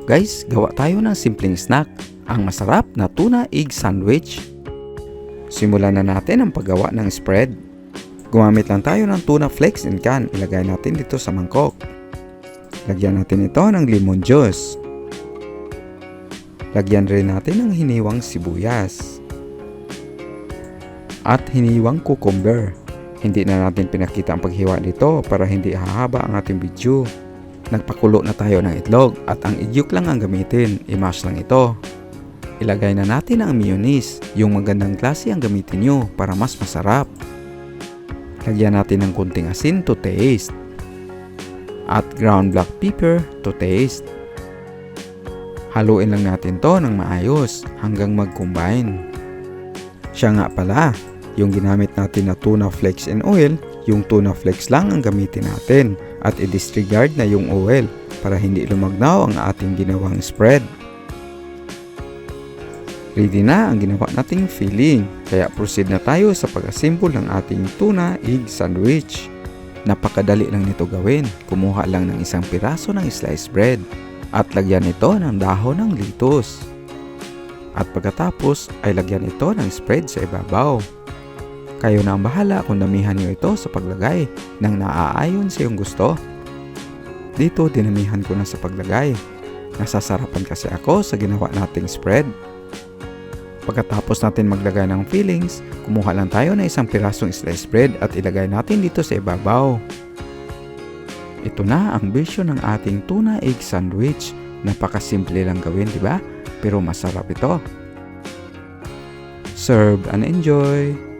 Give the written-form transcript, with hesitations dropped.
Guys, gawa tayo ng simpleng snack, ang masarap na tuna egg sandwich. Simulan na natin ang paggawa ng spread. Gumamit lang tayo ng tuna flakes in can. Ilagay natin dito sa mangkok. Lagyan natin ito ng lemon juice. Lagyan rin natin ng hiniwang sibuyas. At hiniwang cucumber. Hindi na natin pinakita ang paghiwa dito para hindi hahaba ang ating video. Nagpakulo na tayo ng itlog at ang igyok lang ang gamitin. I-mash lang ito. Ilagay na natin ang mayonnaise. Yung magandang klase ang gamitin nyo para mas masarap. Lagyan natin ng kunting asin to taste. At ground black pepper to taste. Haluin lang natin to ng maayos hanggang mag-combine. Siya nga pala, yung ginamit natin na tuna flakes and oil, yung tuna flakes lang ang gamitin natin at i-disregard na yung oil para hindi lumagnaw ang ating ginawang spread. Ready na ang ginawa nating filling, kaya proceed na tayo sa pag-assemble ng ating tuna egg sandwich. Napakadali lang nito gawin, kumuha lang ng isang piraso ng sliced bread at lagyan ito ng dahon ng lettuce. At pagkatapos ay lagyan ito ng spread sa ibabaw. Kayo na ang bahala kung damihan niyo ito sa paglagay ng naaayon sa iyong gusto. Dito dinamihan ko na sa paglagay. Nasasarapan kasi ako sa ginawa nating spread. Pagkatapos natin maglagay ng fillings, kumuha lang tayo ng isang pirasong sliced bread at ilagay natin dito sa ibabaw. Ito na ang version ng ating tuna egg sandwich. Napakasimple lang gawin, di ba? Pero masarap ito. Serve and enjoy!